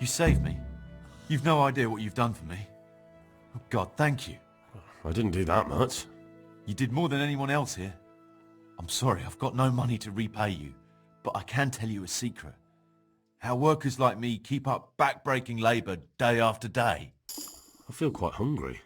You saved me. You've no idea what you've done for me. Oh God, thank you. I didn't do that much. You did more than anyone else here. I'm sorry, I've got no money to repay you, but I can tell you a secret. How workers like me keep up back-breaking labour day after day. I feel quite hungry.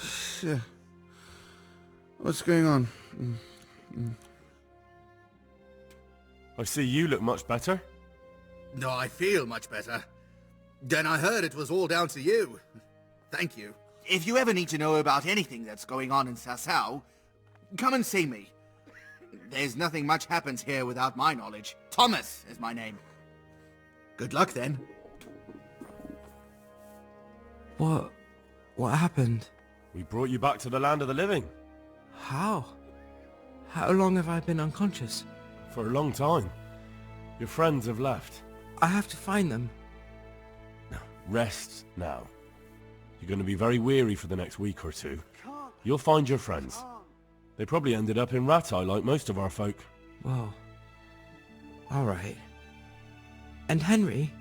Shit. What's going on? I see you look much better. No, I feel much better. Then I heard it was all down to you. Thank you. If you ever need to know about anything that's going on in Sasau, come and see me. There's nothing much happens here without my knowledge. Thomas is my name. Good luck then. What happened? We brought you back to the land of the living. How? How long have I been unconscious? For a long time. Your friends have left. I have to find them. Now, rest now. You're going to be very weary for the next week or two. You'll find your friends. They probably ended up in Ratai like most of our folk. Well, alright. And Henry?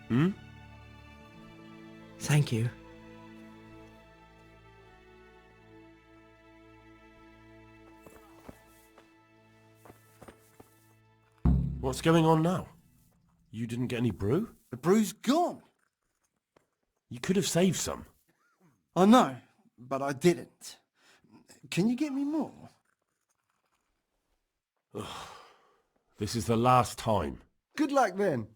Hmm? Thank you. What's going on now? You didn't get any brew? The brew's gone. You could have saved some. I know, but I didn't. Can you get me more? This is the last time. Good luck then.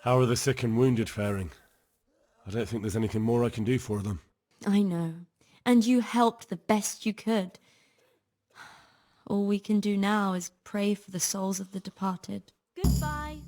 How are the sick and wounded faring? I don't think there's anything more I can do for them. I know. And you helped the best you could. All we can do now is pray for the souls of the departed. Goodbye.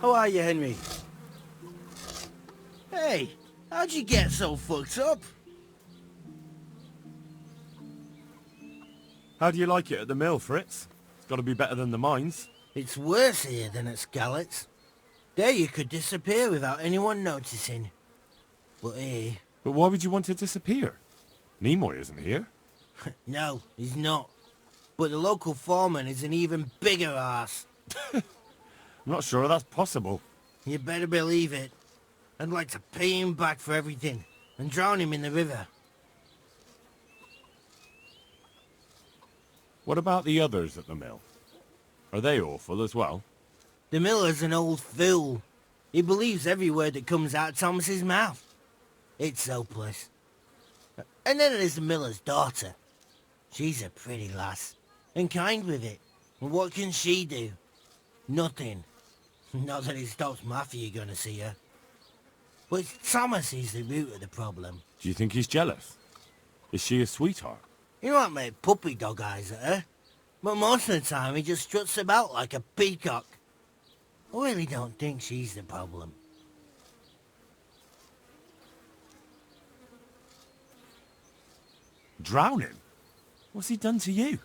How are you, Henry? Hey, how'd you get so fucked up? How do you like it at the mill, Fritz? It's got to be better than the mines. It's worse here than at Skalitz. There you could disappear without anyone noticing. But here... But why would you want to disappear? Nimoy isn't here. No, he's not. But the local foreman is an even bigger ass. I'm not sure that's possible. You better believe it. I'd like to pay him back for everything and drown him in the river. What about the others at the mill? Are they awful as well? The miller's an old fool. He believes every word that comes out of Thomas's mouth. It's hopeless. And then there's the miller's daughter. She's a pretty lass, and kind with it. And what can she do? Nothing. Not that it stops Matthew going to see her. But it's Thomas who's the root of the problem. Do you think he's jealous? Is she a sweetheart? He might make puppy dog eyes at her, but most of the time he just struts about like a peacock. I really don't think she's the problem. Drowning? What's he done to you?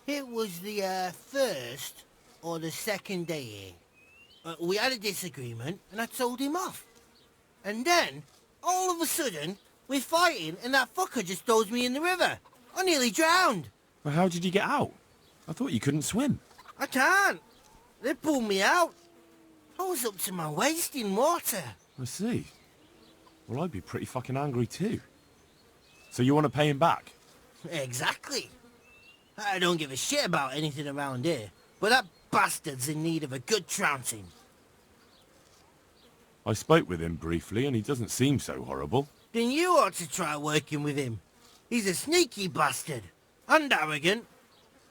It was the first or the second day here. We had a disagreement and I told him off. And then, all of a sudden, we're fighting and that fucker just throws me in the river. I nearly drowned. Well, how did you get out? I thought you couldn't swim. I can't. They pulled me out. I was up to my waist in water. I see. Well, I'd be pretty fucking angry too. So you want to pay him back? Exactly. I don't give a shit about anything around here, but that bastard's in need of a good trouncing. I spoke with him briefly and he doesn't seem so horrible. Then you ought to try working with him. He's a sneaky bastard. And arrogant.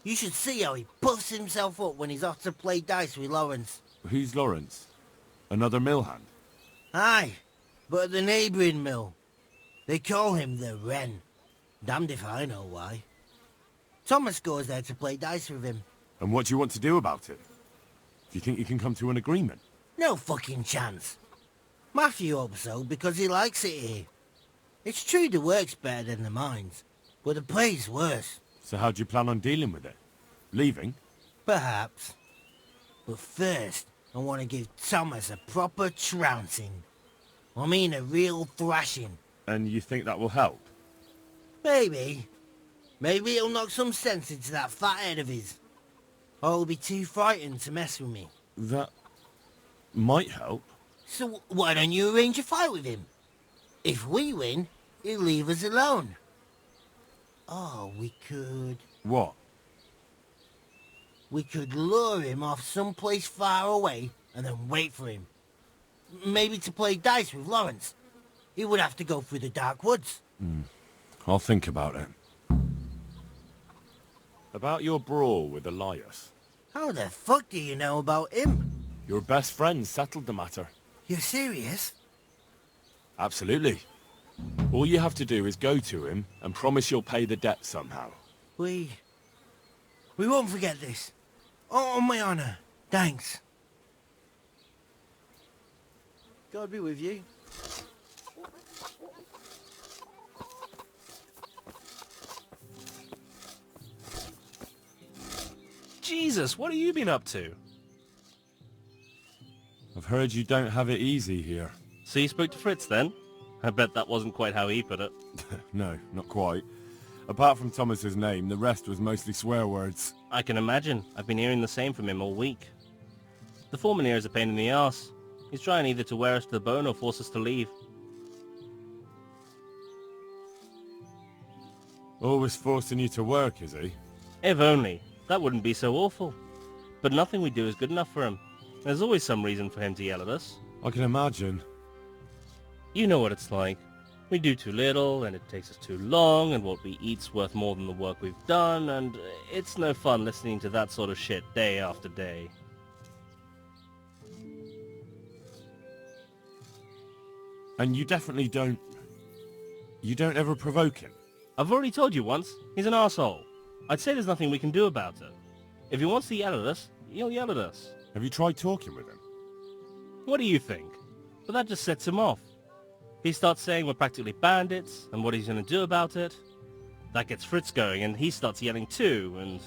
You should see how he puffs himself up when he's off to play dice with Lawrence. Who's Lawrence? Another mill hand? Aye, but at the neighbouring mill. They call him the Wren. Damned if I know why. Thomas goes there to play dice with him. And what do you want to do about it? Do you think you can come to an agreement? No fucking chance. Matthew hopes so because he likes it here. It's true the work's better than the mines, but the pay's worse. So how do you plan on dealing with it? Leaving? Perhaps. But first, I want to give Thomas a proper trouncing. I mean a real thrashing. And you think that will help? Maybe. Maybe it'll knock some sense into that fat head of his. Or he'll be too frightened to mess with me. That might help. So why don't you arrange a fight with him? If we win, he'll leave us alone. Oh, we could... What? We could lure him off someplace far away and then wait for him. Maybe to play dice with Lawrence. He would have to go through the dark woods. I'll think about it. About your brawl with Elias. How the fuck do you know about him? Your best friend settled the matter. You're serious? Absolutely. All you have to do is go to him and promise you'll pay the debt somehow. We won't forget this. On my honor. Thanks. God be with you. Jesus, what have you been up to? I've heard you don't have it easy here. So you spoke to Fritz then? I bet that wasn't quite how he put it. No, not quite. Apart from Thomas's name, the rest was mostly swear words. I can imagine. I've been hearing the same from him all week. The foreman here is a pain in the arse. He's trying either to wear us to the bone or force us to leave. Always forcing you to work, is he? If only. That wouldn't be so awful. But nothing we do is good enough for him. There's always some reason for him to yell at us. I can imagine. You know what it's like. We do too little, and it takes us too long, and what we eat's worth more than the work we've done, and it's no fun listening to that sort of shit day after day. And you definitely don't... You don't ever provoke him? I've already told you once, he's an arsehole. I'd say there's nothing we can do about it. If he wants to yell at us, he'll yell at us. Have you tried talking with him? What do you think? But that just sets him off. He starts saying we're practically bandits, and what he's going to do about it. That gets Fritz going, and he starts yelling too, and...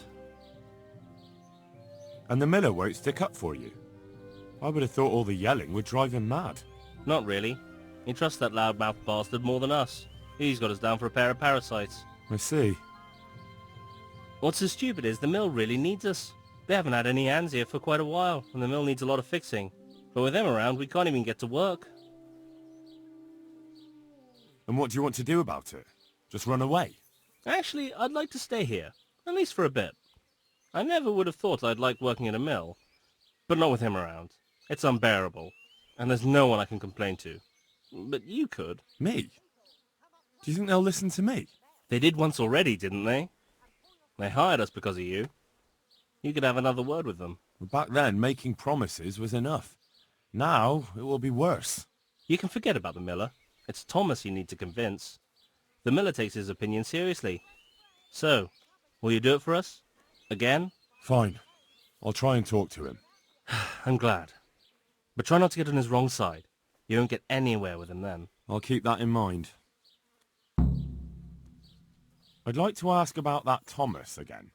And the miller won't stick up for you? I would have thought all the yelling would drive him mad. Not really. He trusts that loudmouth bastard more than us. He's got us down for a pair of parasites. I see. What's so stupid is the mill really needs us. They haven't had any hands here for quite a while, and the mill needs a lot of fixing. But with them around, we can't even get to work. And what do you want to do about it? Just run away? Actually, I'd like to stay here, at least for a bit. I never would have thought I'd like working in a mill, but not with him around. It's unbearable, and there's no one I can complain to. But you could. Me? Do you think they'll listen to me? They did once already, didn't they? They hired us because of you. You could have another word with them. Back then, making promises was enough. Now, it will be worse. You can forget about the miller. It's Thomas you need to convince. The miller takes his opinion seriously. So, will you do it for us? Again? Fine. I'll try and talk to him. I'm glad. But try not to get on his wrong side. You won't get anywhere with him then. I'll keep that in mind. I'd like to ask about that Thomas again.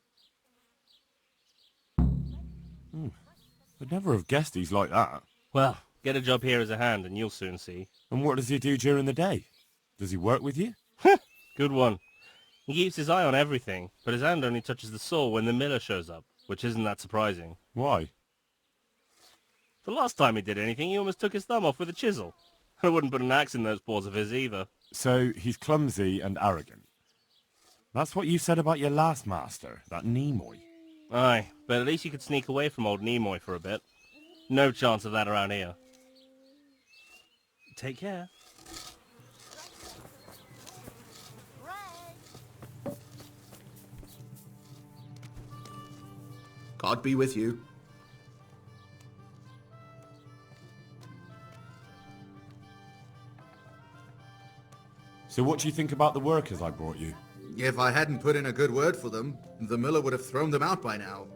I'd never have guessed he's like that. Well, get a job here as a hand and you'll soon see. And what does he do during the day? Does he work with you? Good one. He keeps his eye on everything, but his hand only touches the saw when the miller shows up, which isn't that surprising. Why? The last time he did anything, he almost took his thumb off with a chisel. I wouldn't put an axe in those paws of his either. So, he's clumsy and arrogant. That's what you said about your last master, that Nimoy. Aye, but at least you could sneak away from old Nimoy for a bit. No chance of that around here. Take care. God be with you. So what do you think about the workers I brought you? If I hadn't put in a good word for them, the miller would have thrown them out by now.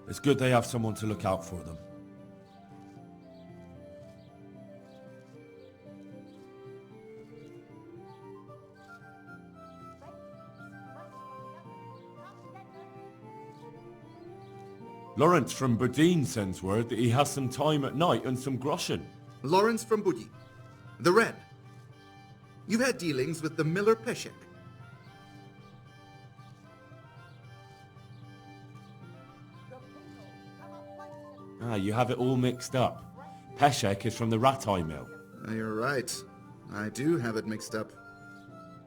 It's good they have someone to look out for them. Lawrence from Boudin sends word that he has some time at night and some groschen. Lawrence from Boudin. The Red. You've had dealings with the miller Peshek. Ah, you have it all mixed up. Peshek is from the Ratai mill. You're right. I do have it mixed up.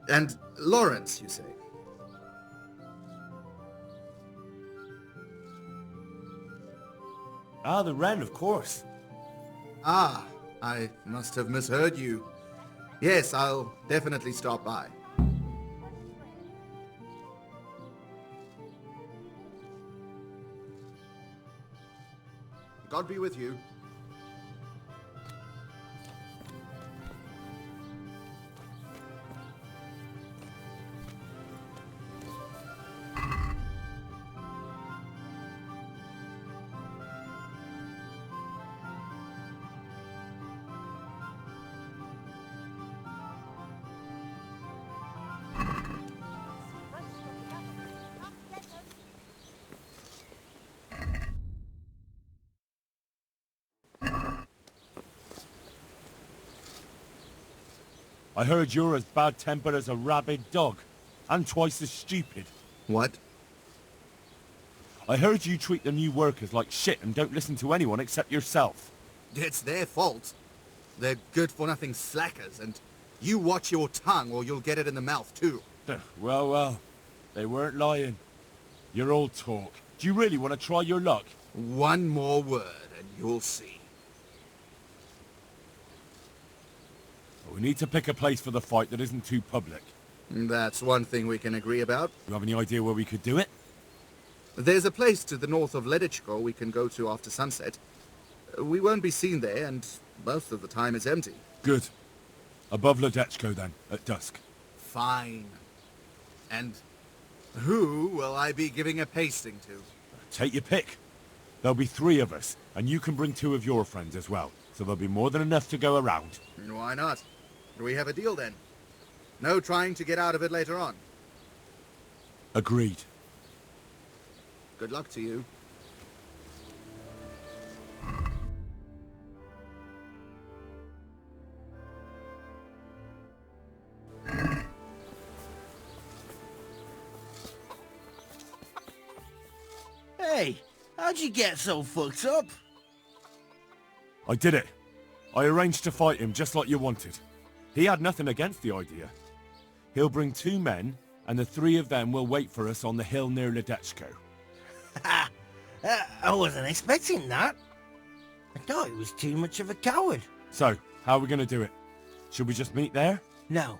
And Lawrence, you say? Ah, the Wren, of course. Ah, I must have misheard you. Yes, I'll definitely stop by. God be with you. I heard you're as bad-tempered as a rabid dog, and twice as stupid. What? I heard you treat the new workers like shit and don't listen to anyone except yourself. It's their fault. They're good-for-nothing slackers, and you watch your tongue or you'll get it in the mouth, too. Well, they weren't lying. You're all talk. Do you really want to try your luck? One more word, and you'll see. We need to pick a place for the fight that isn't too public. That's one thing we can agree about. You have any idea where we could do it? There's a place to the north of Ledichko we can go to after sunset. We won't be seen there, and most of the time it's empty. Good. Above Ledechko, then, at dusk. Fine. And who will I be giving a pasting to? Take your pick. There'll be 3 of us, and you can bring 2 of your friends as well, so there'll be more than enough to go around. Why not? Do we have a deal then? No trying to get out of it later on. Agreed. Good luck to you. Hey, how'd you get so fucked up? I did it. I arranged to fight him just like you wanted. He had nothing against the idea. He'll bring 2 men, and the 3 of them will wait for us on the hill near Ledechko. I wasn't expecting that. I thought he was too much of a coward. So, how are we going to do it? Should we just meet there? No.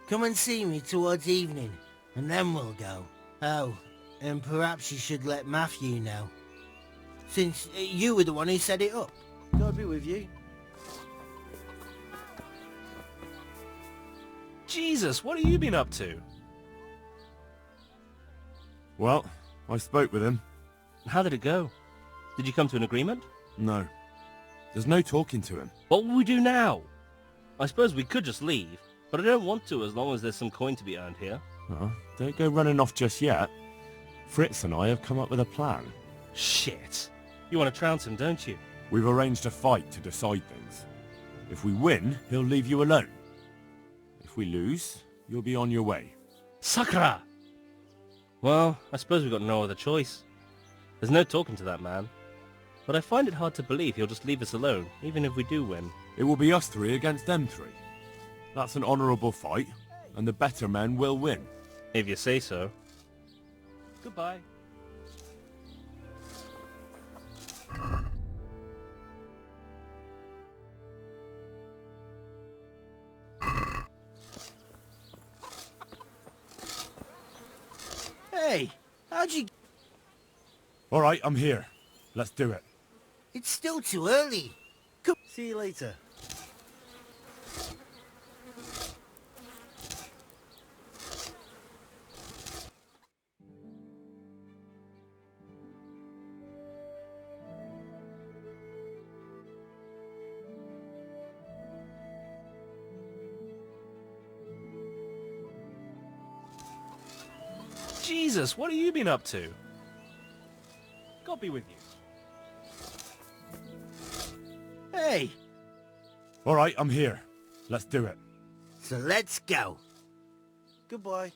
Come and see me towards evening, and then we'll go. Oh, and perhaps you should let Matthew know. Since you were the one who set it up. God be with you. Jesus, what have you been up to? Well, I spoke with him. How did it go? Did you come to an agreement? No. There's no talking to him. What will we do now? I suppose we could just leave, but I don't want to as long as there's some coin to be earned here. Well, don't go running off just yet. Fritz and I have come up with a plan. Shit. You want to trounce him, don't you? We've arranged a fight to decide things. If we win, he'll leave you alone. If we lose, you'll be on your way. Sakra! Well, I suppose we've got no other choice. There's no talking to that man. But I find it hard to believe he'll just leave us alone, even if we do win. It will be us 3 against them 3. That's an honourable fight, and the better men will win. If you say so. Goodbye. Hey, how'd you... All right, I'm here. Let's do it. It's still too early. Come... See you later. Jesus, what have you been up to? God be with you. Hey, All right, I'm here. Let's do it. so let's go. Goodbye.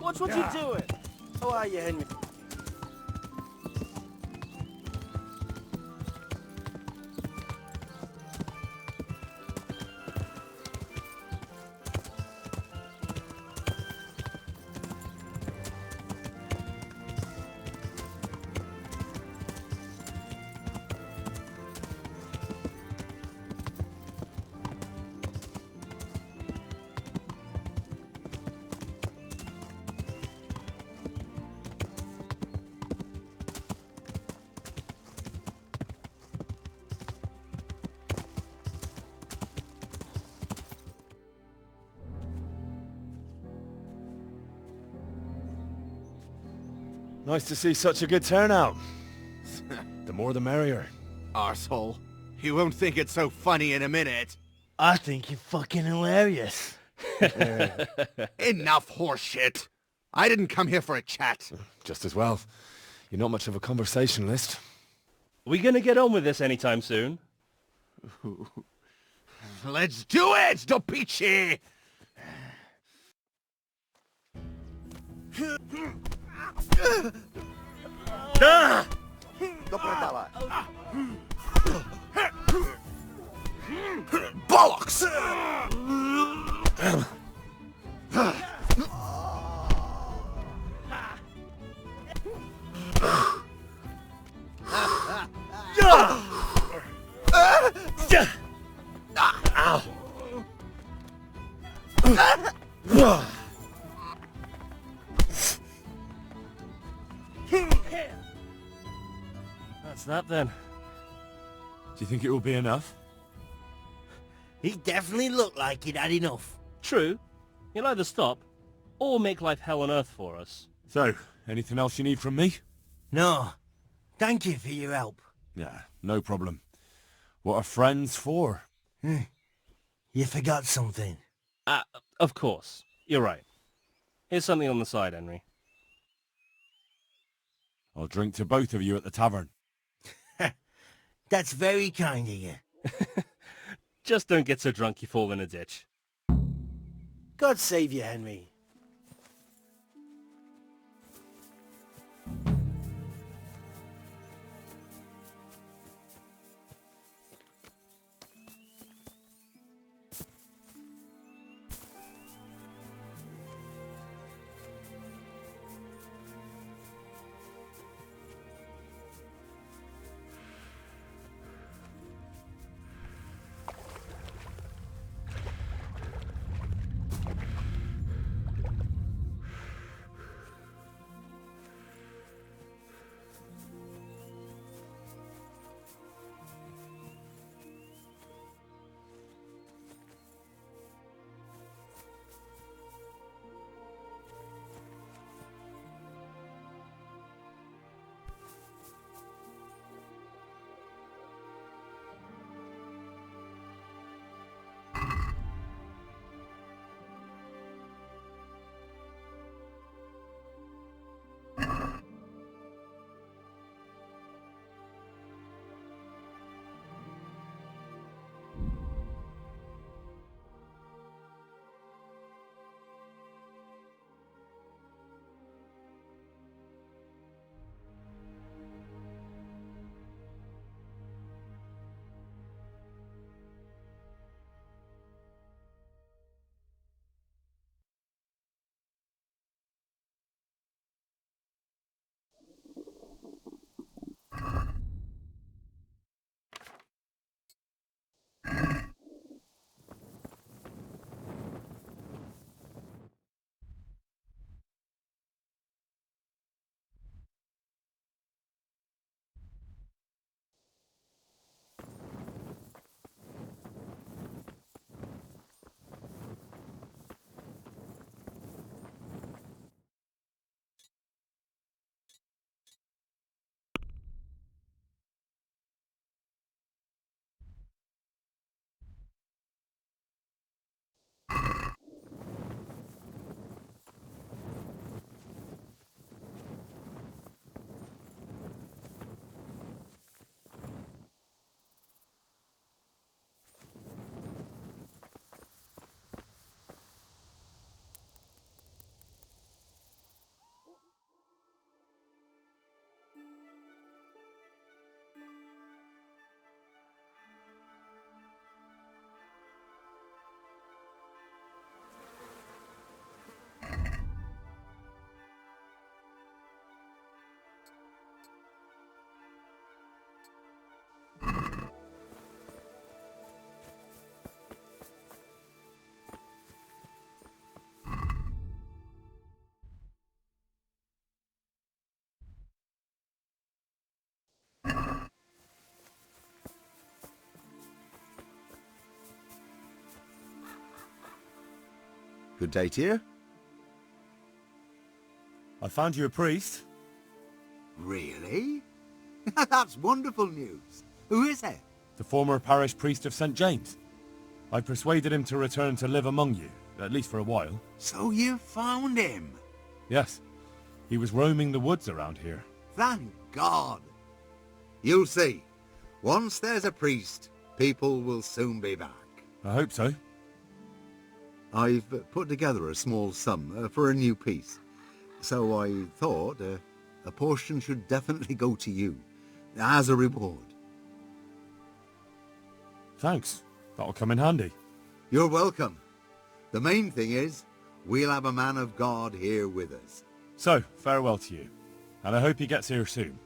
Watch what you're doing! How are you, Henry? Nice to see such a good turnout. The more the merrier. Arsehole. You won't think it's so funny in a minute. I think you're fucking hilarious. Enough horseshit. I didn't come here for a chat. Just as well. You're not much of a conversationalist. Are we gonna get on with this anytime soon? Let's do it, Dopici! Bollocks! That's that then. Do you think it will be enough? He definitely looked like he'd had enough. True. He'll either stop, or make life hell on earth for us. So, anything else you need from me? No. Thank you for your help. Yeah, no problem. What are friends for? You forgot something. Of course. You're right. Here's something on the side, Henry. I'll drink to both of you at the tavern. That's very kind of you. Just don't get so drunk you fall in a ditch. God save you, Henry. Good day to you. I found you a priest. Really? That's wonderful news. Who is it? The former parish priest of St. James. I persuaded him to return to live among you, at least for a while. So you found him? Yes, he was roaming the woods around here. Thank God. You'll see. Once there's a priest, people will soon be back. I hope so. I've put together a small sum for a new piece. So I thought a portion should definitely go to you, as a reward. Thanks. That'll come in handy. You're welcome. The main thing is, we'll have a man of God here with us. So, farewell to you. And I hope he gets here soon.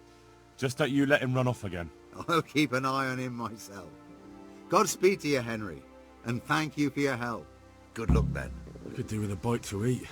Just don't you let him run off again. I'll keep an eye on him myself. Godspeed to you, Henry, and thank you for your help. Good luck, then. I could do with a bite to eat.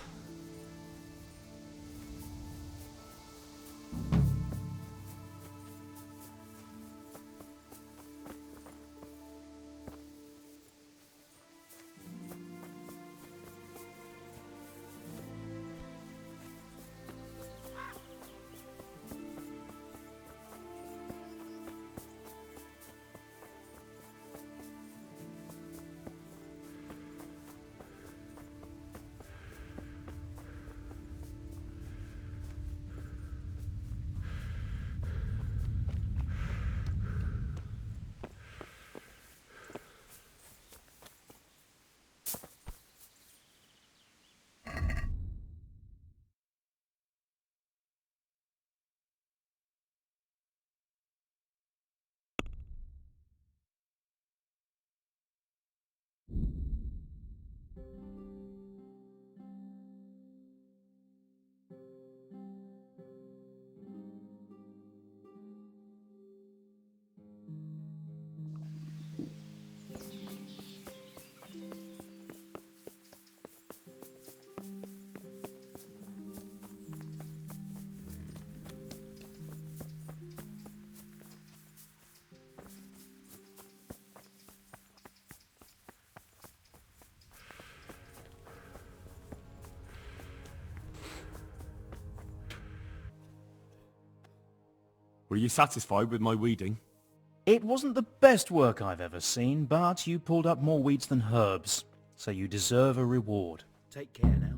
Were you satisfied with my weeding? It wasn't the best work I've ever seen, but you pulled up more weeds than herbs, so you deserve a reward. Take care now.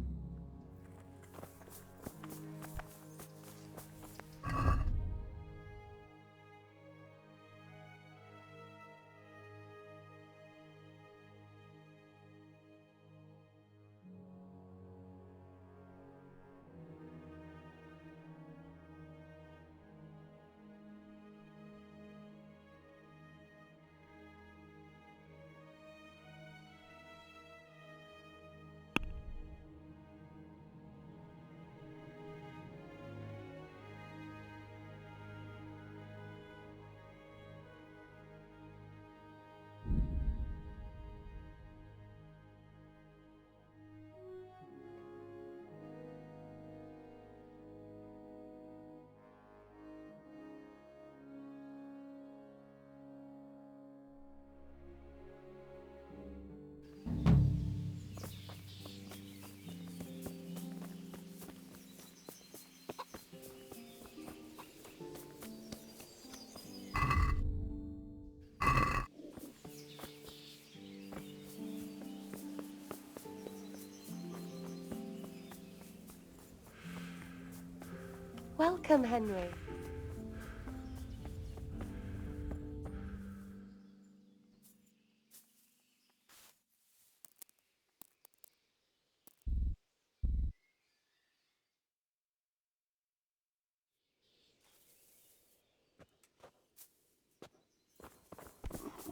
Welcome, Henry.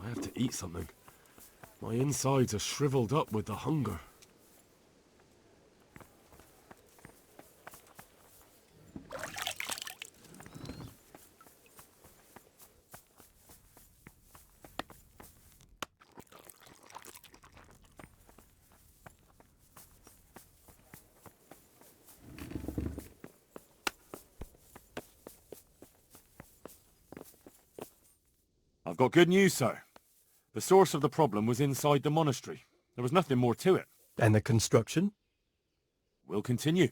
I have to eat something. My insides are shriveled up with the hunger. I've got good news, sir. The source of the problem was inside the monastery. There was nothing more to it. And the construction? We'll continue.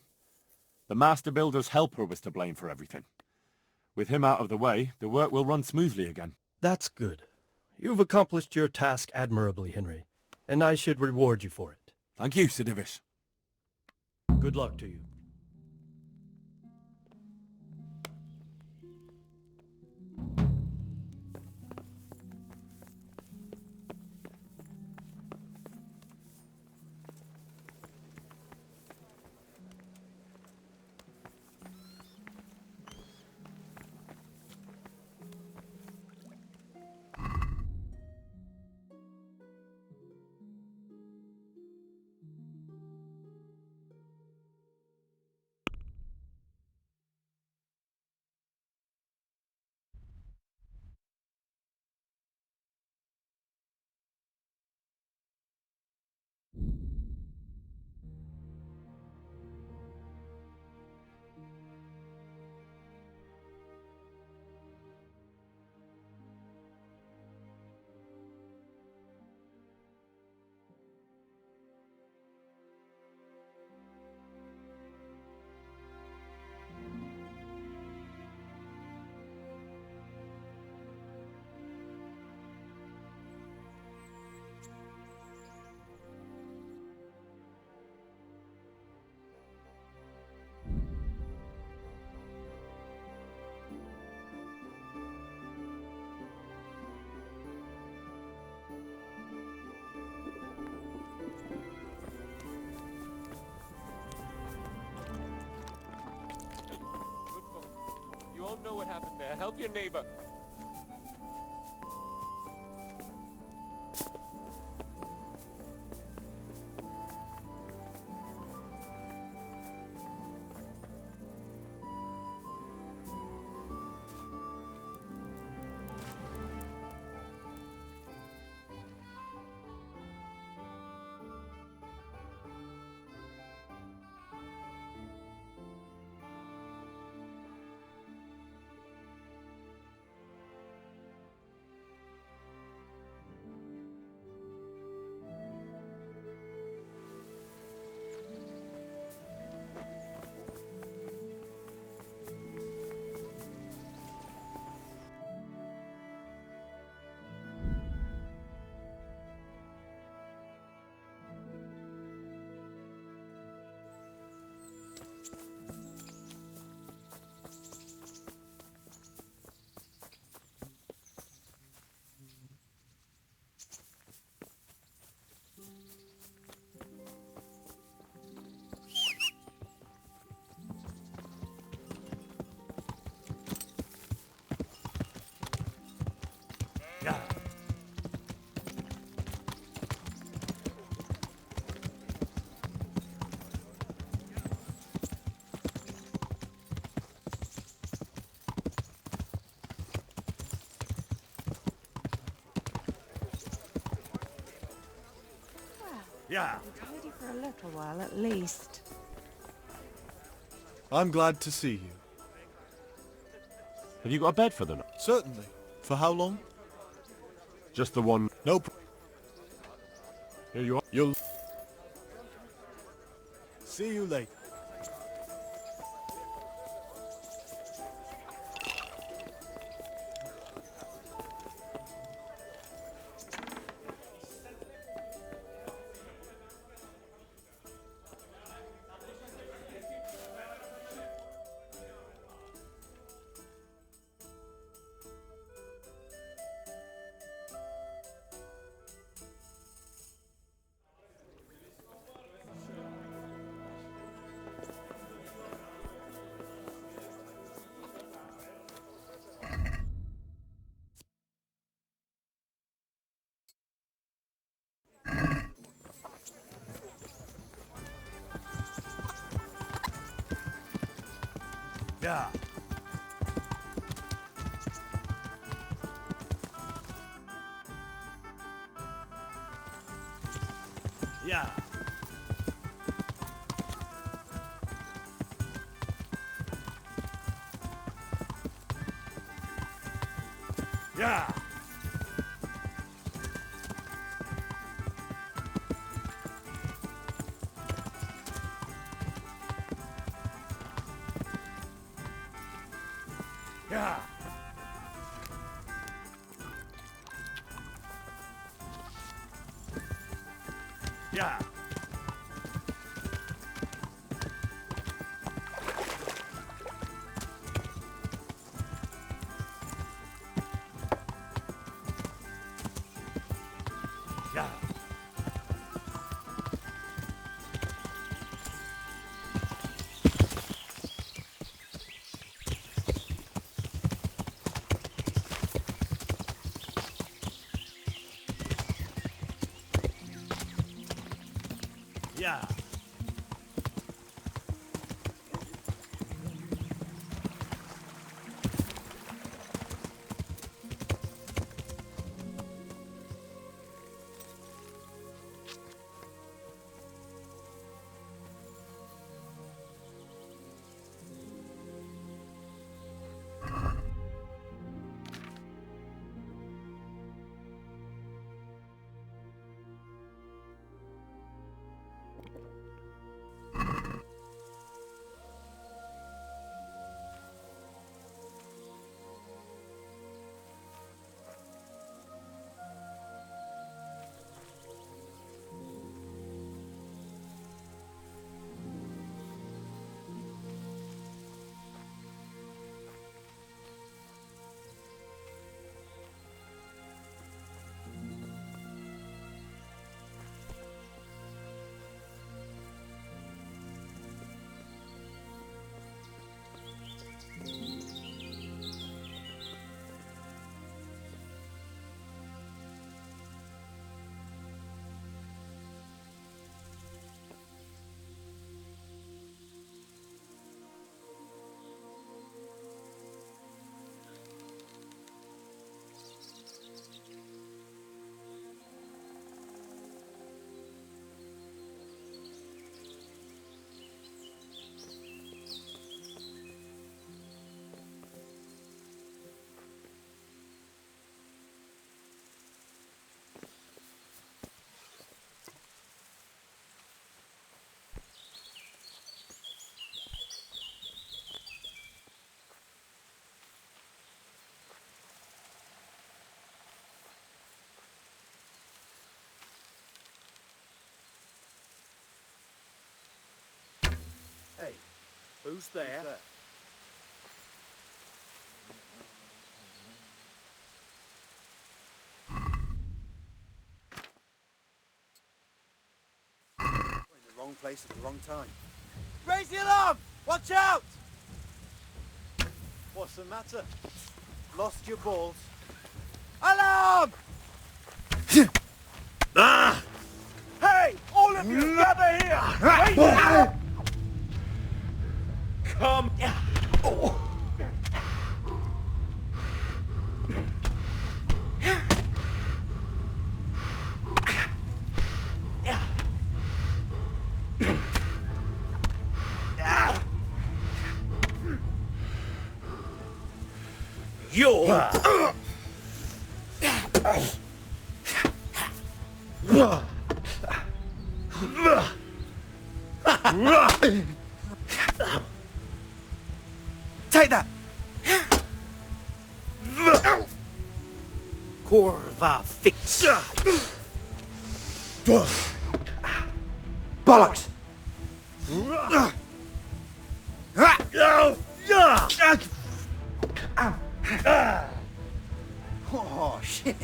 The master builder's helper was to blame for everything. With him out of the way, the work will run smoothly again. That's good. You've accomplished your task admirably, Henry, and I should reward you for it. Thank you, Sidivish. Good luck to you. You all know what happened there. Help your neighbor. Yeah. Tidy for a little while at least. I'm glad to see you. Have you got a bed for the night? Certainly. For how long? Just the one. No problem. Here you are. You'll... See you later. Yeah. Yeah. Yeah. Yeah. Yeah. Yeah. Yeah. Hey, who's there? We're in the wrong place at the wrong time. Raise the alarm! Watch out! What's the matter? Lost your balls? Alarm! Ah! Hey! All of you, gather here! Wait! Come. Take that! Corva fix. Bollocks! Oh, shit.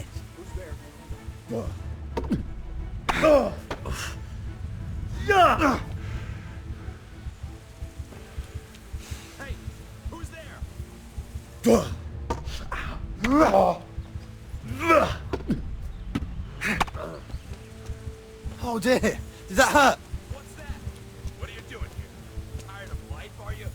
Hey, who's there? Oh, dear. Did that hurt? What's that? What are you doing here? Tired of life, are you?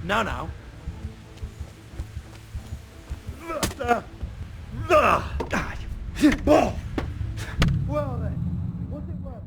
Now. Well then, what's it worth?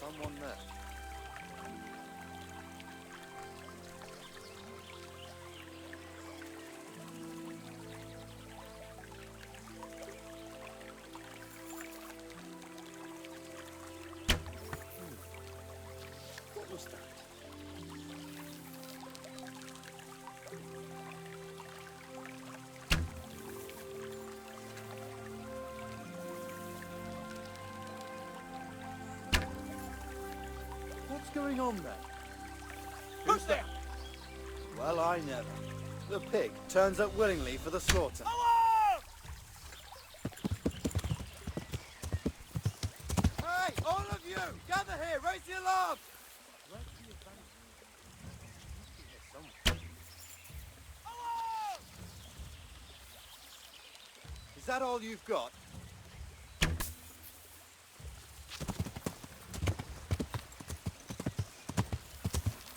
Someone there. What was that? What's going on there? Who's there? Well, I never. The pig turns up willingly for the slaughter. Hey, all of you! Gather here! Raise the alarm! Is that all you've got?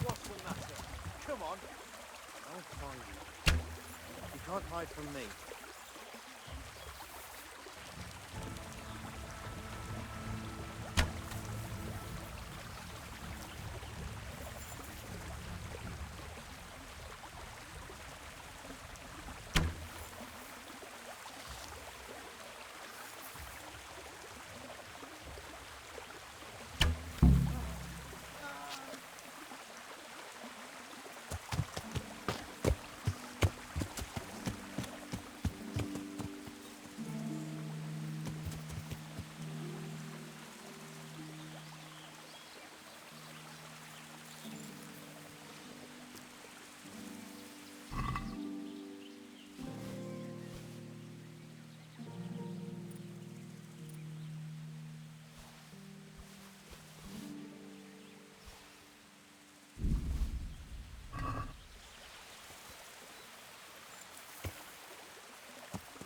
What's the matter? Come on. I'll find you. You can't hide from me.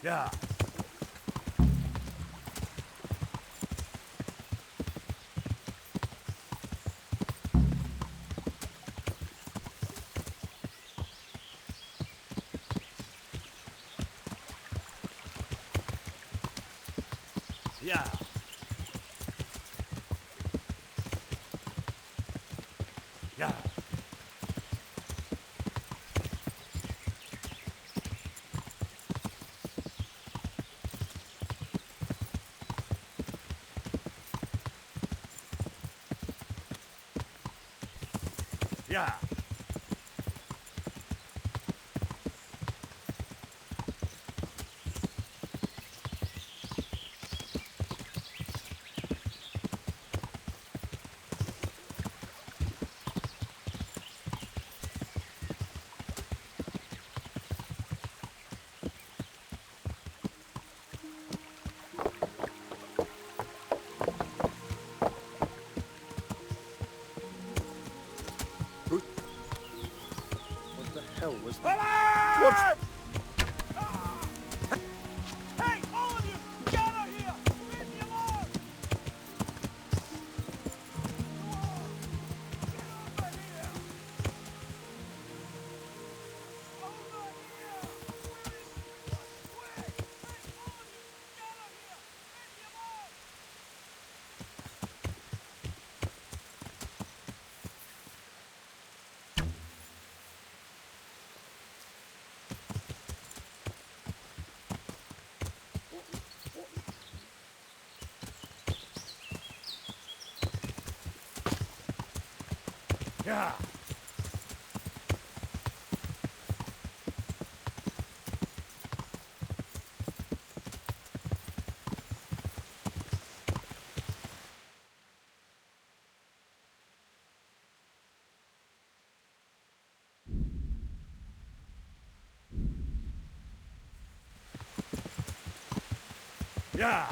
Yeah. Yeah. Yeah. Yeah. What the hell was What's... Hey, all of you! Gather here! Leave me alone! Yeah. Yeah.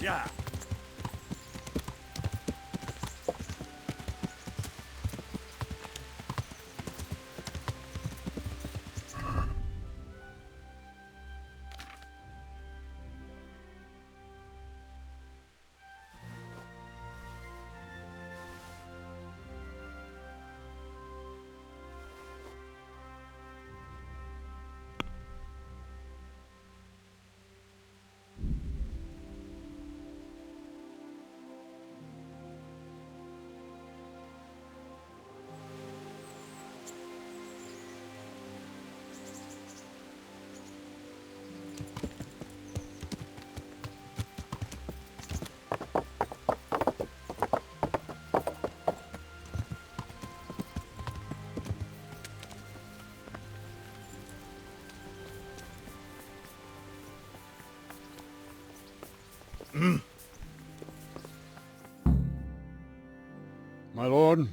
Yeah. My lord,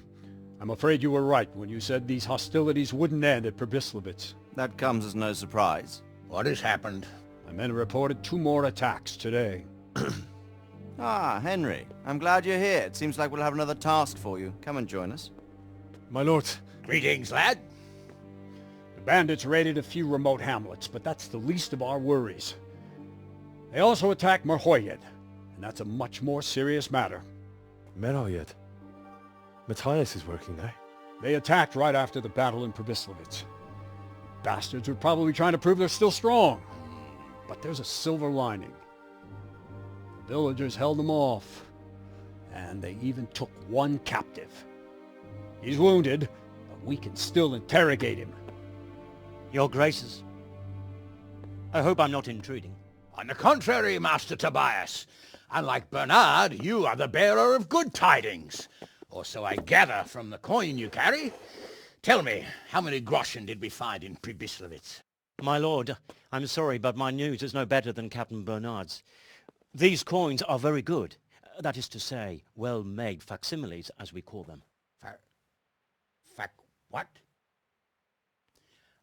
I'm afraid you were right when you said these hostilities wouldn't end at Probislavitz. That comes as no surprise. What has happened? My men reported 2 more attacks today. Ah, Henry. I'm glad you're here. It seems like we'll have another task for you. Come and join us. My lord. Greetings, lad. The bandits raided a few remote hamlets, but that's the least of our worries. They also attacked Merhoyed, and that's a much more serious matter. Merhoyed? Matthias is working there. They attacked right after the battle in Pribyslavitz. Bastards were probably trying to prove they're still strong. But there's a silver lining. The villagers held them off, and they even took 1 captive. He's wounded, but we can still interrogate him. Your Graces, I hope I'm not intruding. On the contrary, Master Tobias. Unlike Bernard, you are the bearer of good tidings. Or so I gather from the coin you carry. Tell me, how many groschen did we find in Pribyslavitz? My lord, I'm sorry, but my news is no better than Captain Bernard's. These coins are very good. That is to say, well-made facsimiles, as we call them. What?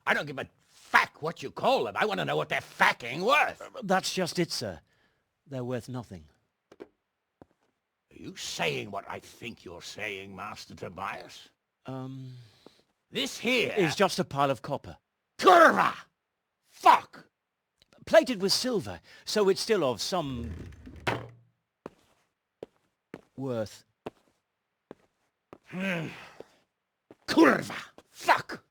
I don't give a what you call them. I want to know what they're facking worth. That's just it, sir. They're worth nothing. Are you saying what I think you're saying, Master Tobias? This here is just a pile of copper. Kurva! Fuck! Plated with silver, so it's still of some worth. Kurva! Fuck!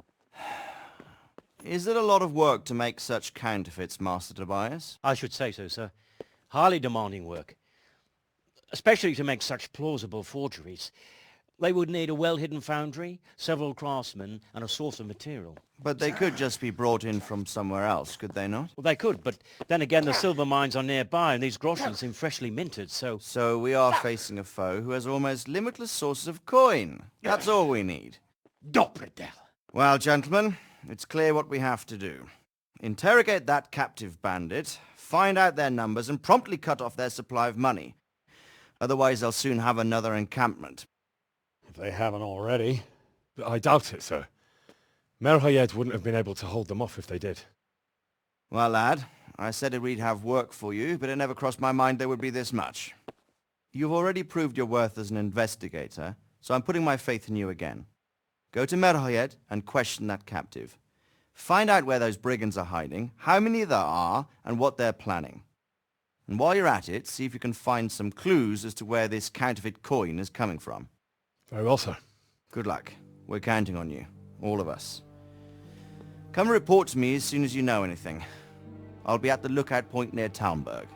Is it a lot of work to make such counterfeits, Master Tobias? I should say so, sir. Highly demanding work. Especially to make such plausible forgeries. They would need a well-hidden foundry, several craftsmen, and a source of material. But they could just be brought in from somewhere else, could they not? Well, they could, but then again the silver mines are nearby and these groschen seem freshly minted, so... So we are facing a foe who has almost limitless sources of coin. That's all we need. Dopredel. Well, gentlemen, it's clear what we have to do. Interrogate that captive bandit, find out their numbers, and promptly cut off their supply of money. Otherwise they'll soon have another encampment. If they haven't already. I doubt it, sir. Merhoyed wouldn't have been able to hold them off if they did. Well, lad, I said we'd have work for you, but it never crossed my mind there would be this much. You've already proved your worth as an investigator, so I'm putting my faith in you again. Go to Merhoyed and question that captive. Find out where those brigands are hiding, how many there are, and what they're planning. And while you're at it, see if you can find some clues as to where this counterfeit coin is coming from. Very well, sir. Good luck. We're counting on you. All of us. Come report to me as soon as you know anything. I'll be at the lookout point near Talmberg.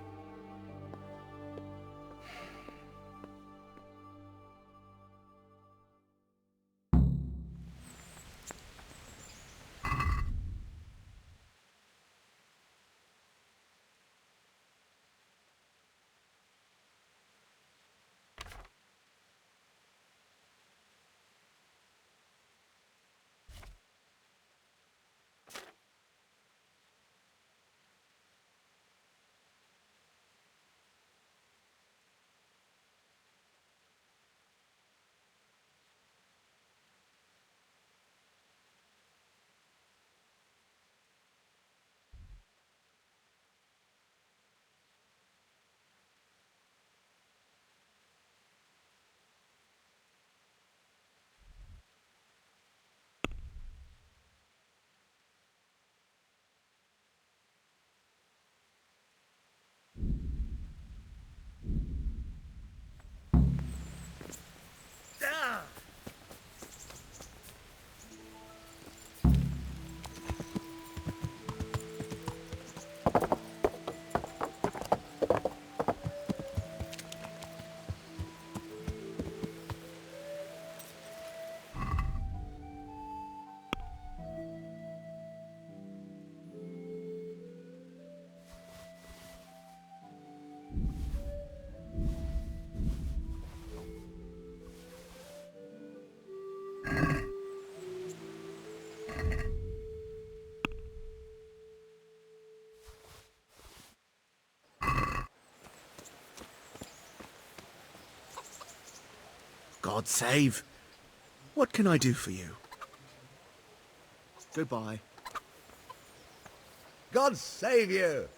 God save. What can I do for you? Goodbye. God save you!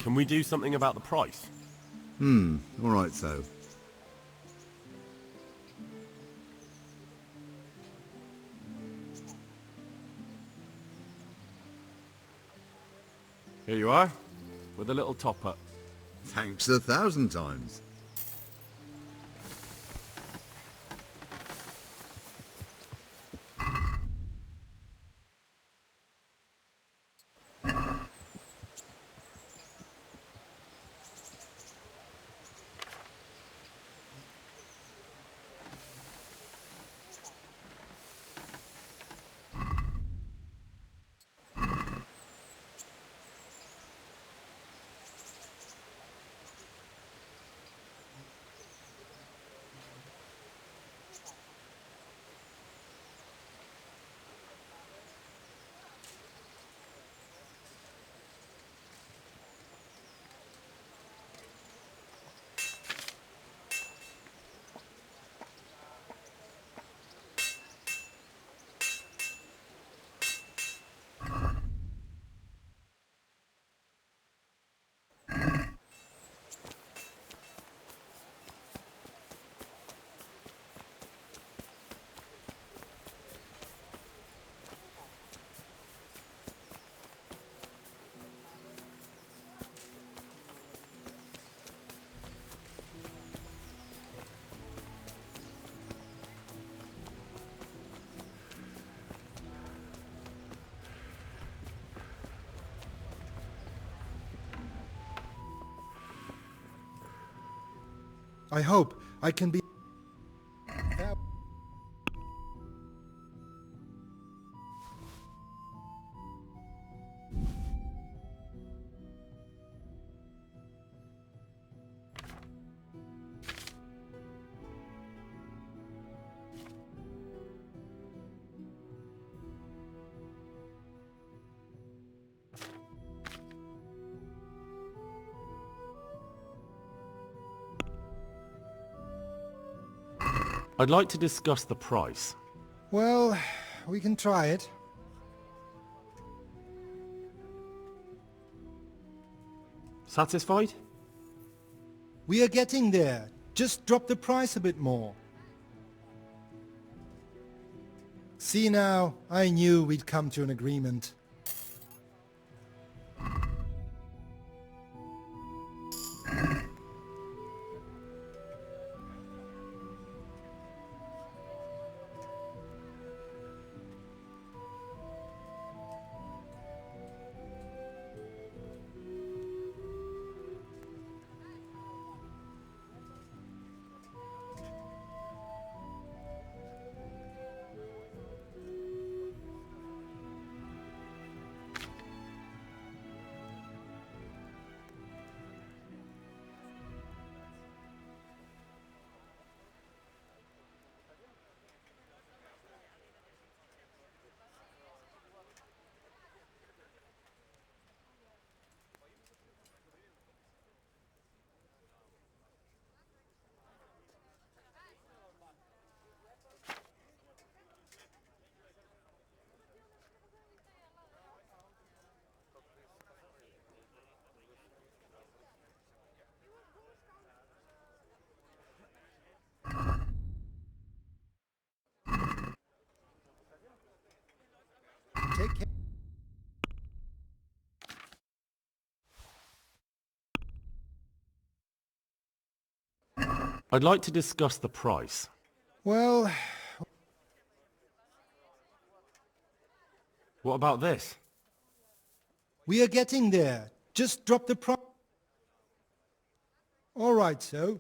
Can we do something about the price? All right, so. Here you are, with a little top-up. Thanks 1,000 times. I hope I can be... I'd like to discuss the price. Well, we can try it. Satisfied? We are getting there. Just drop the price a bit more. See now, I knew we'd come to an agreement. Take care. I'd like to discuss the price. Well, What about this? we are getting there. Just drop the price. All right, so.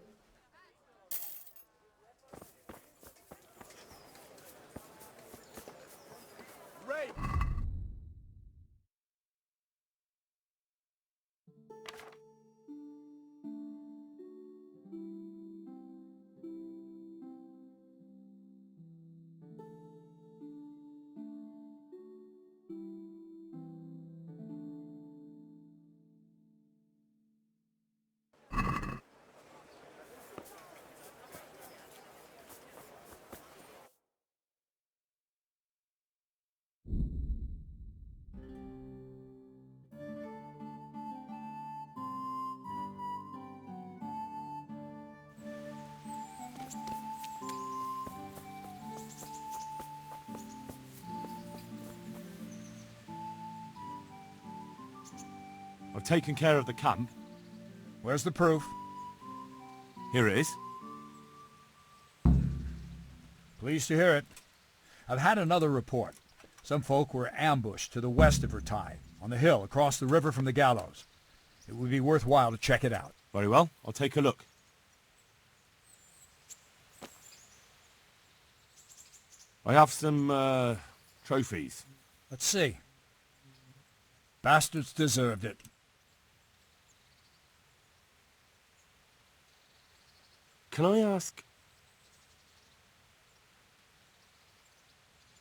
I've taken care of the camp. Where's the proof? Here it is. Pleased to hear it. I've had another report. Some folk were ambushed to the west of Vertai, on the hill across the river from the gallows. It would be worthwhile to check it out. Very well, I'll take a look. I have some, trophies. Let's see. Bastards deserved it. Can I ask...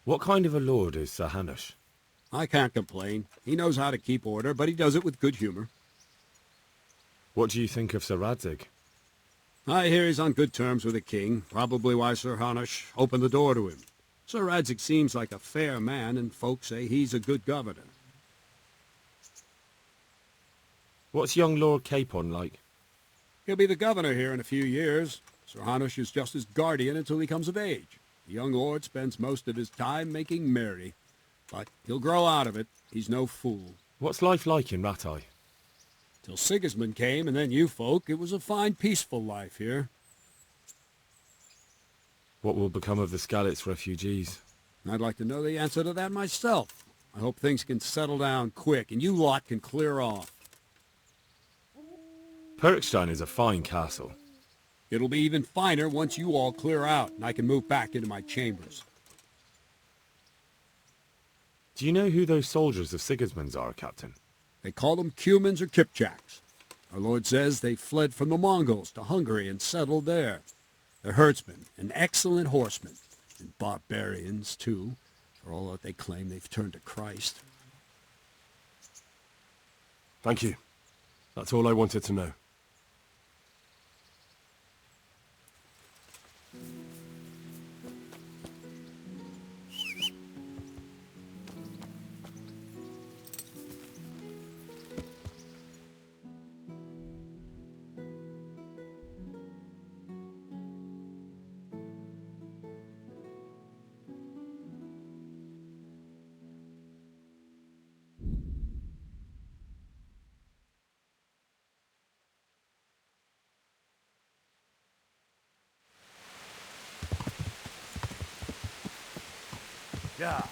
what kind of a lord is Sir Hanush? I can't complain. He knows how to keep order, but he does it with good humor. What do you think of Sir Radzig? I hear he's on good terms with the king, probably why Sir Hanush opened the door to him. Sir Radzig seems like a fair man, and folks say he's a good governor. What's young Lord Capon like? He'll be the governor here in a few years. Sir Hanush is just his guardian until he comes of age. The young lord spends most of his time making merry, but he'll grow out of it. He's no fool. What's life like in Rattay? Till Sigismund came, and then you folk, it was a fine, peaceful life here. What will become of the Skalitz refugees? I'd like to know the answer to that myself. I hope things can settle down quick, and you lot can clear off. Perkstein is a fine castle. It'll be even finer once you all clear out, and I can move back into my chambers. Do you know who those soldiers of Sigismund's are, Captain? They call them Cumans or Kipchaks. Our lord says they fled from the Mongols to Hungary and settled there. They're herdsmen and excellent horsemen, and barbarians, too, for all that they claim they've turned to Christ. Thank you. That's all I wanted to know. Yeah.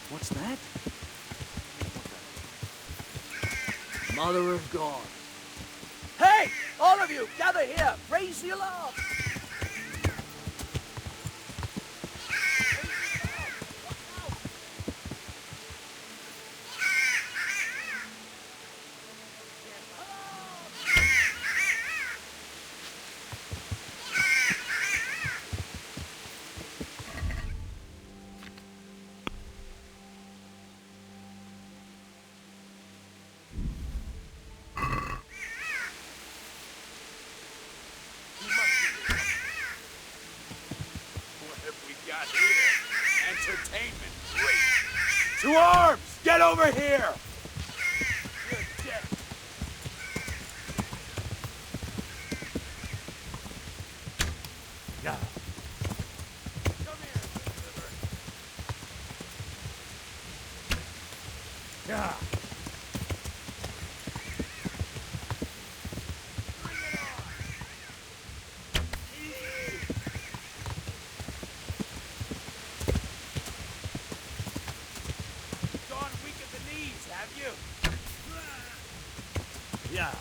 What's that? Mother of God. Hey! All of you, gather here! Raise the alarm! To arms! Get over here! You're dead. Yeah. Come here, Deliverance. Yeah. Gone weak at the knees, have you? Yeah.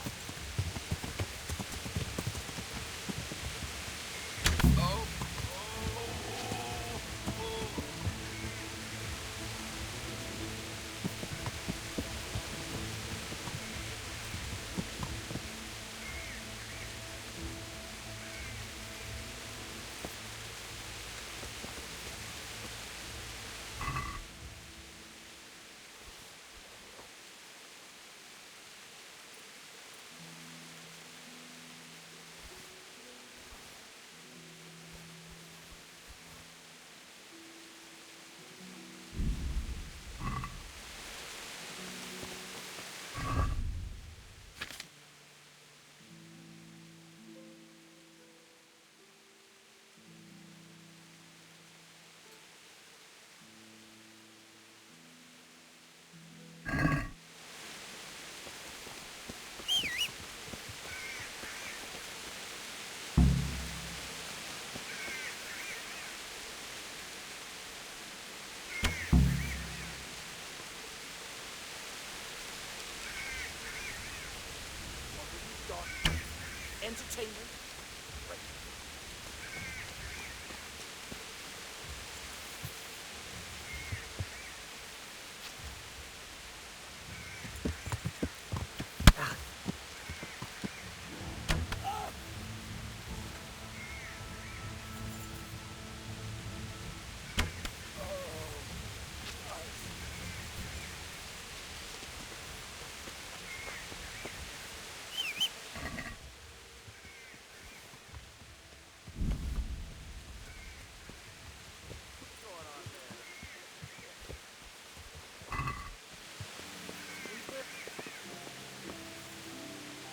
Entertainment? Great.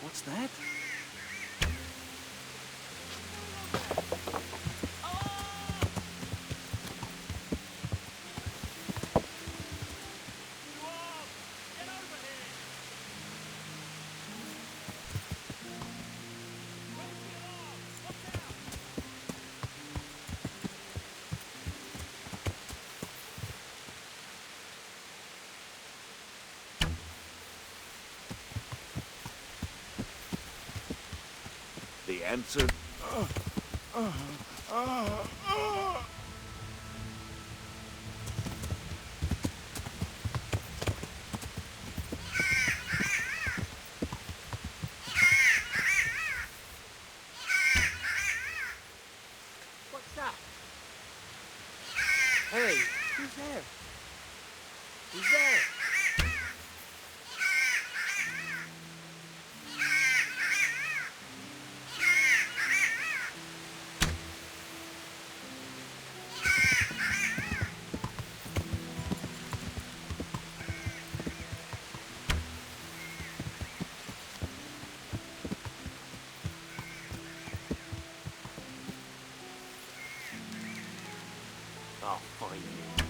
What's that? The answer? What's that? Hey, who's there? Who's there? I'll find you.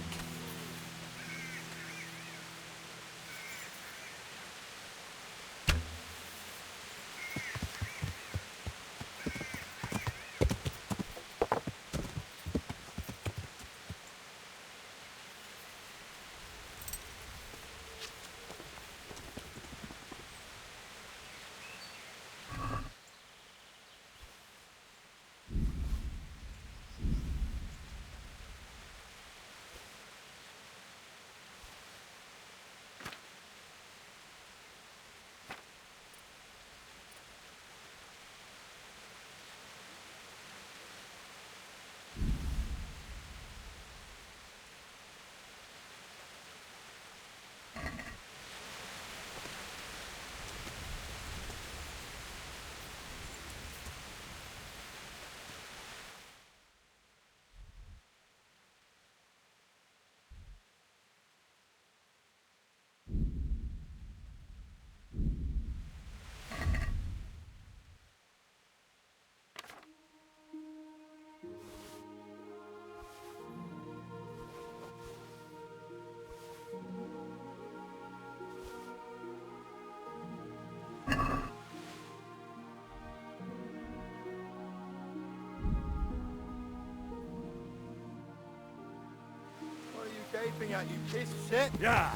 leaping at you, piece of shit! Yeah!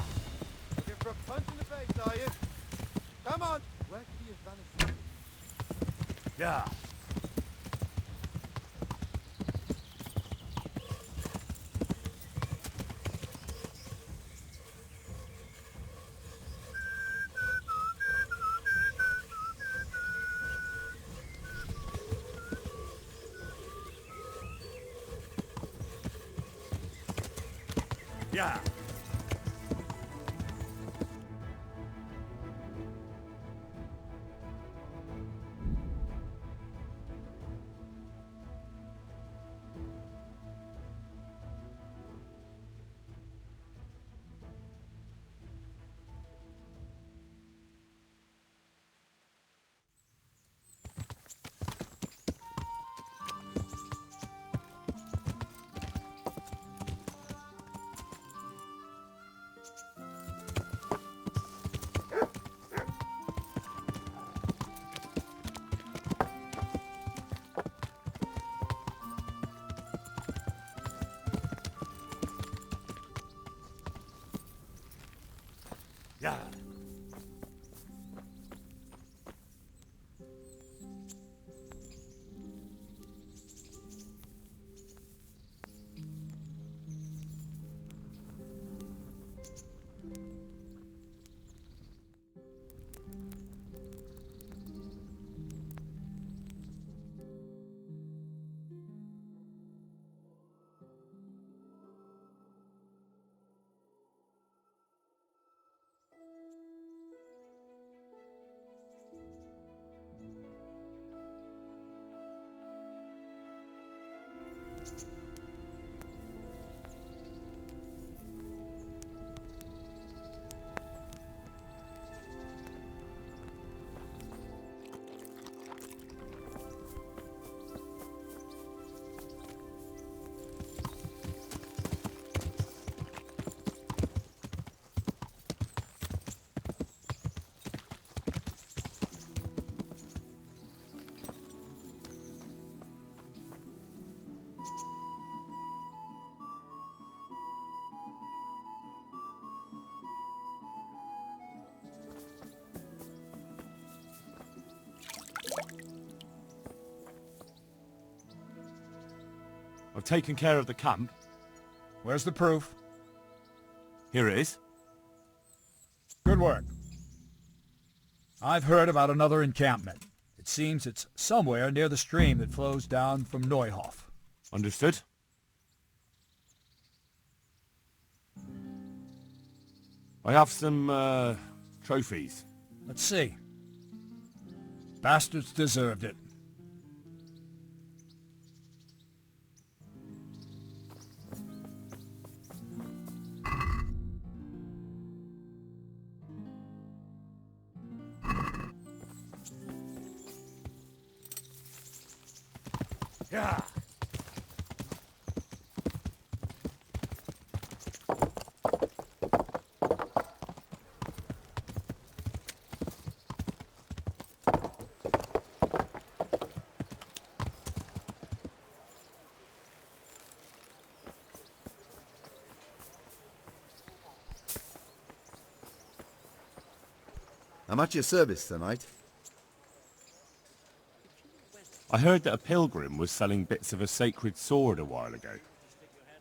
Looking for a punch in the face, are you? Come on! Where could he have vanished? Yeah! Yeah! Yeah! I've taken care of the camp. Where's the proof? Here it is. Good work. I've heard about another encampment. It seems it's somewhere near the stream that flows down from Neuhof. Understood. I have some, trophies. Let's see. Bastards deserved it. Yeah! I'm at your service tonight. I heard that a pilgrim was selling bits of a sacred sword a while ago.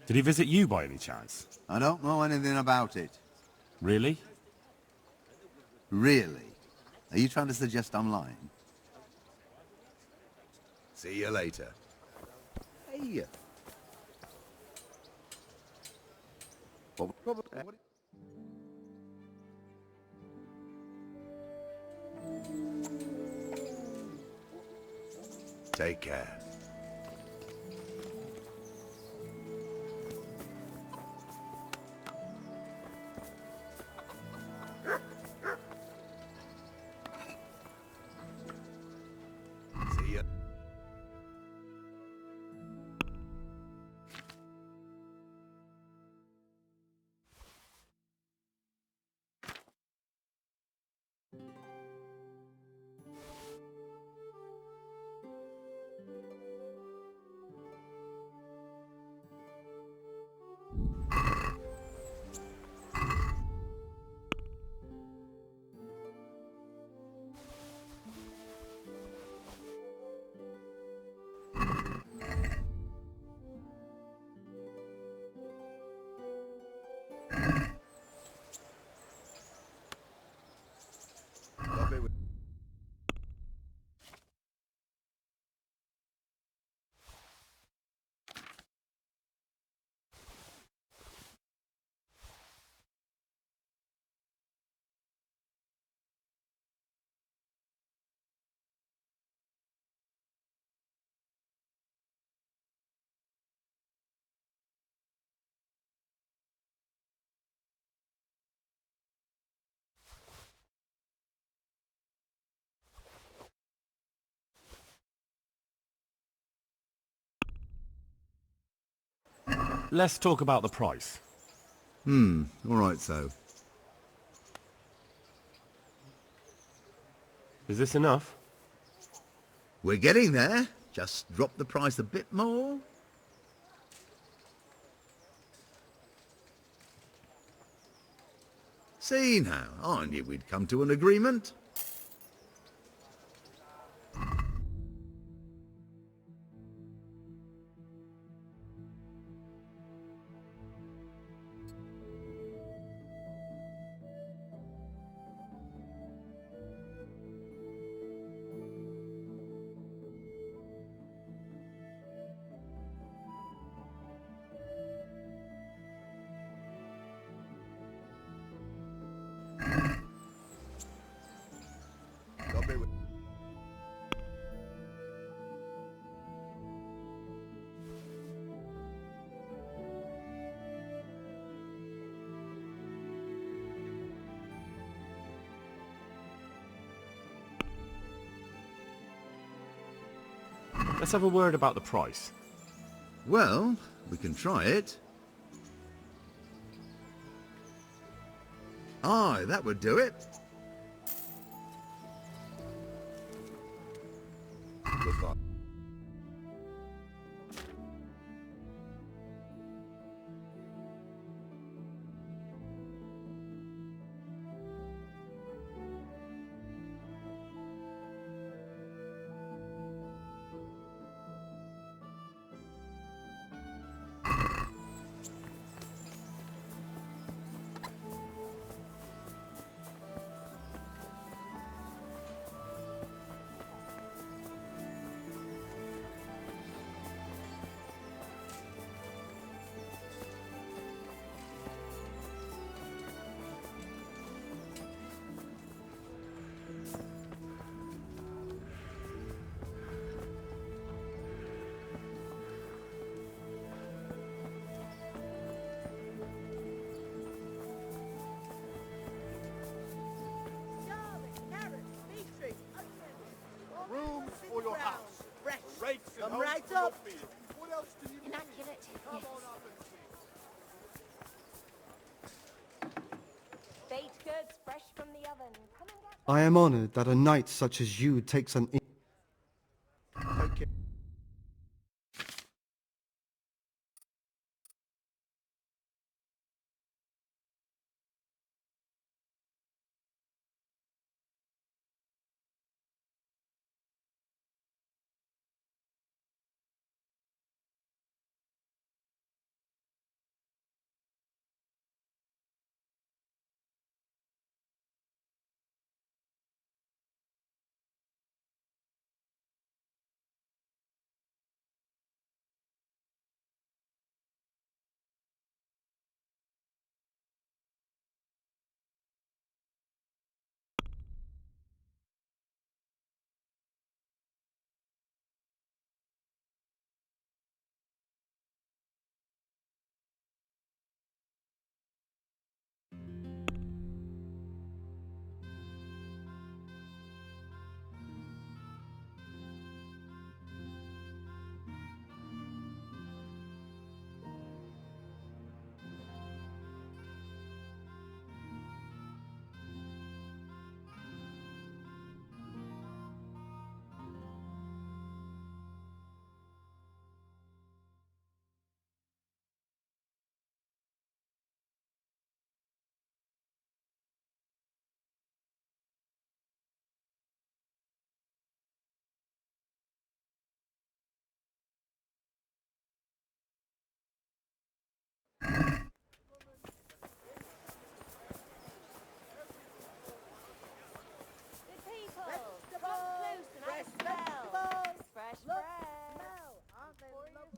Did he visit you by any chance? I don't know anything about it. Really? Really? Are you trying to suggest I'm lying? See you later. Hey. Take care. See ya. Let's talk about the price. All right, so. Is this enough? We're getting there. Just drop the price a bit more. See now, I knew we'd come to an agreement. Let's have a word about the price. Well, we can try it. Aye, that would do it. Goodbye. Rooms for your house. Rates and Come right up. What else do you Immaculate, yes. Baked goods fresh from the oven. Come and get I am honored that a knight such as you takes an... Okay.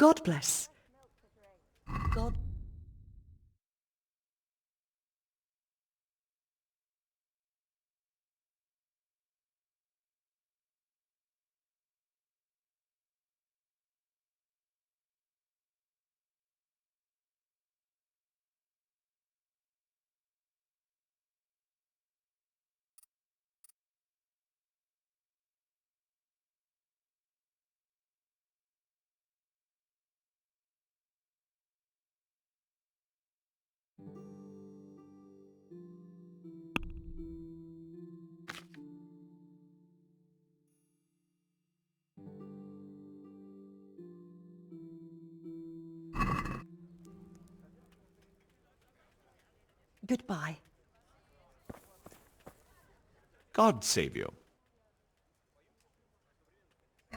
God bless. God Goodbye. God save you.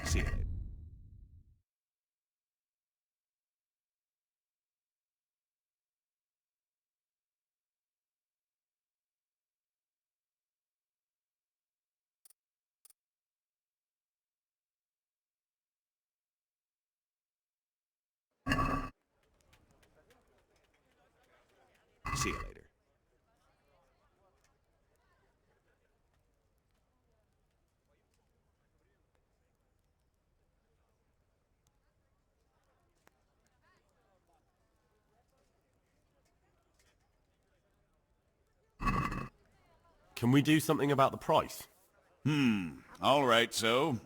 See you later. See you later. Can we do something about the price? All right, so.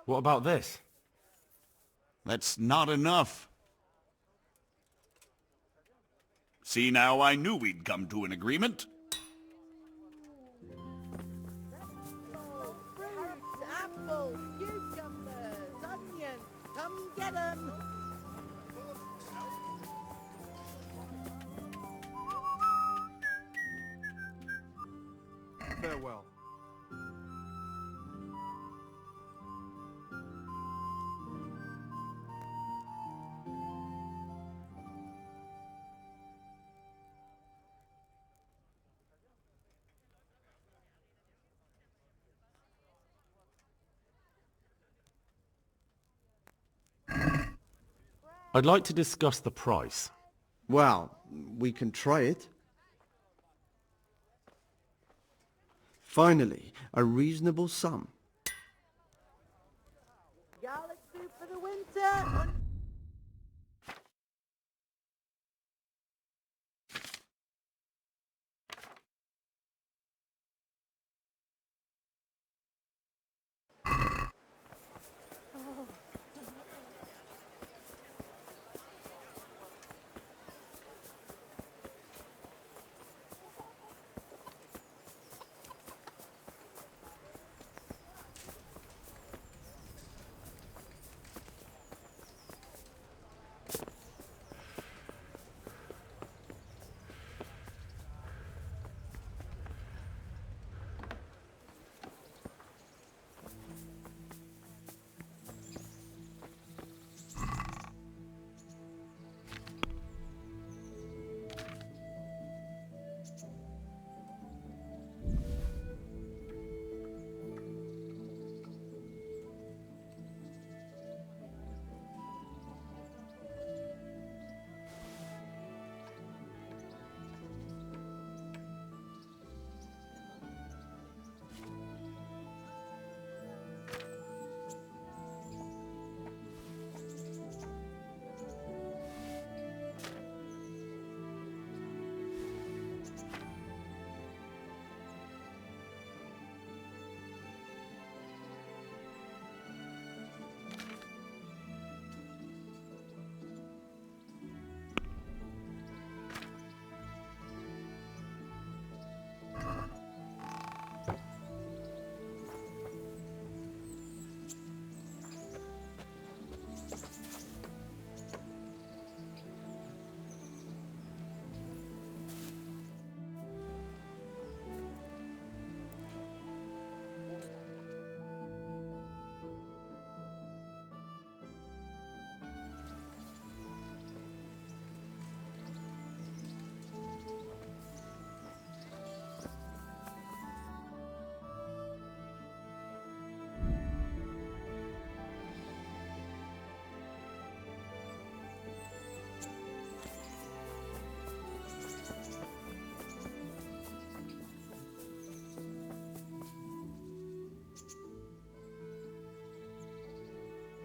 What about this? That's not enough. See, now I knew we'd come to an agreement. Fruits, apples, cucumbers, onions. Come get 'em. Farewell. I'd like to discuss the price. Well, we can try it. Finally, a reasonable sum. Garlic soup for the winter.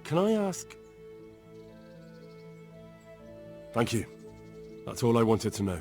Can I ask? Thank you. That's all I wanted to know.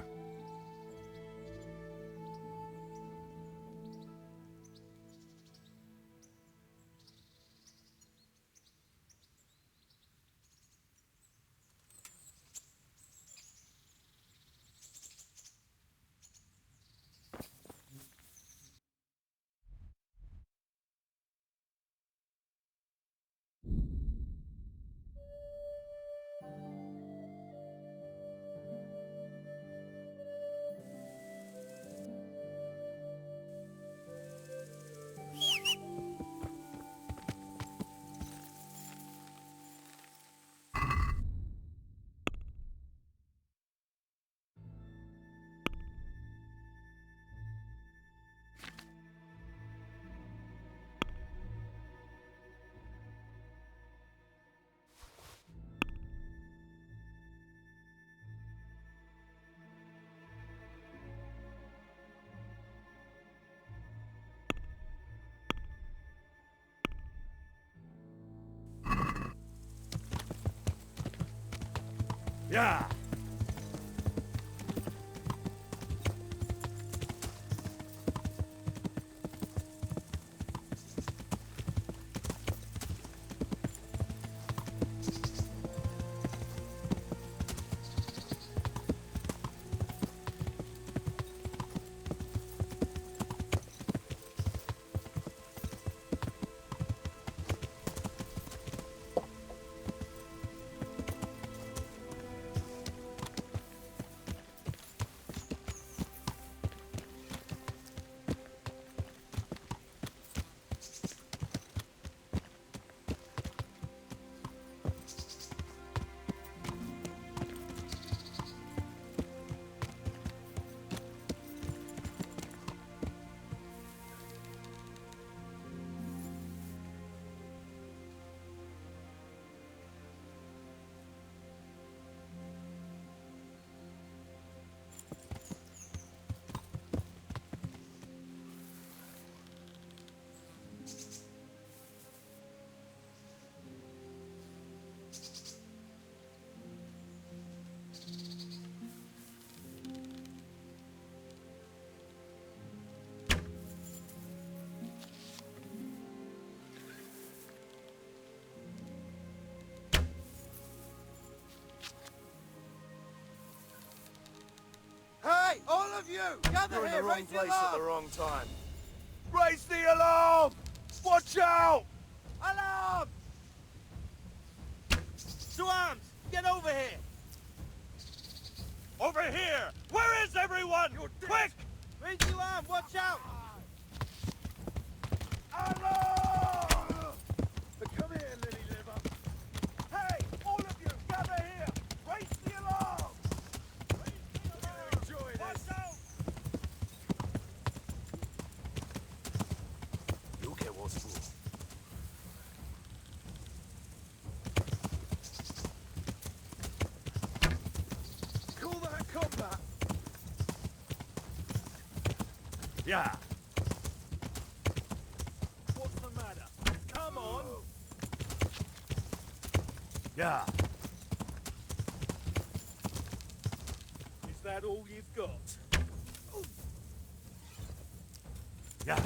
Yeah. Hey, all of you, gather You're in here, the wrong raise the place at alarm! the wrong time. Raise the alarm! Watch out! Alarm! To arms! Get over here! Over here! Where is everyone? Quick! Raise the alarm! Watch out! Alarm! Come here, Lily Liver. Hey, all of you, gather here! Raise the alarm! Enjoy this. Watch out! You get what's for. Call that combat! Yeah. What's the matter? Come on! Yeah. Is that all you've got? Yeah.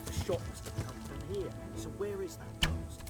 The shot must have come from here. So where is that post?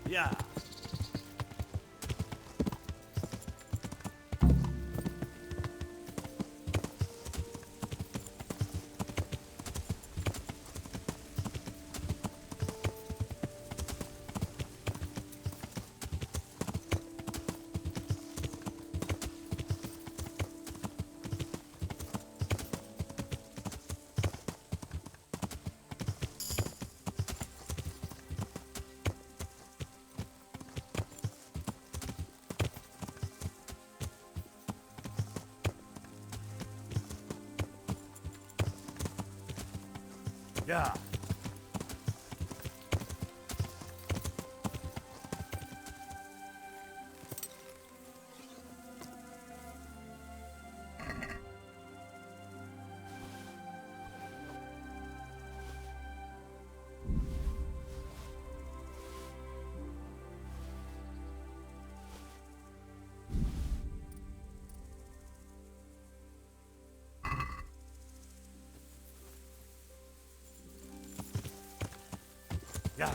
Yeah. Yeah. Yeah.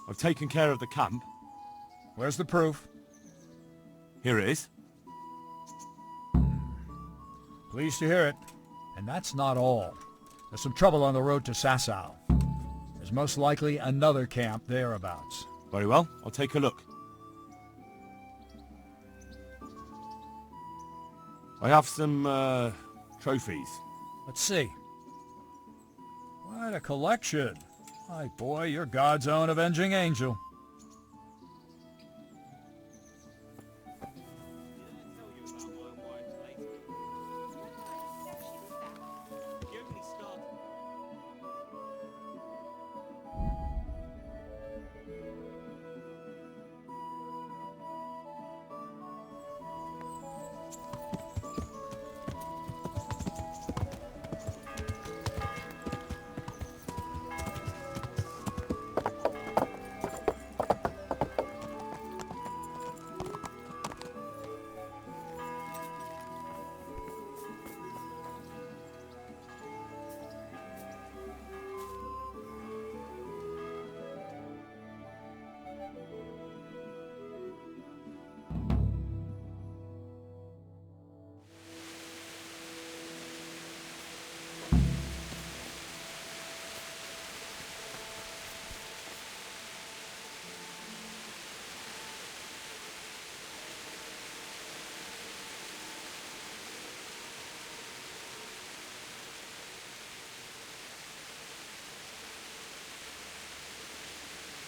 I've taken care of the camp. Where's the proof? Here it is. Pleased to hear it. And that's not all. There's some trouble on the road to Sasau. There's most likely another camp thereabouts. Very well, I'll take a look. I have some, trophies. Let's see. What a collection. My boy, you're God's own avenging angel.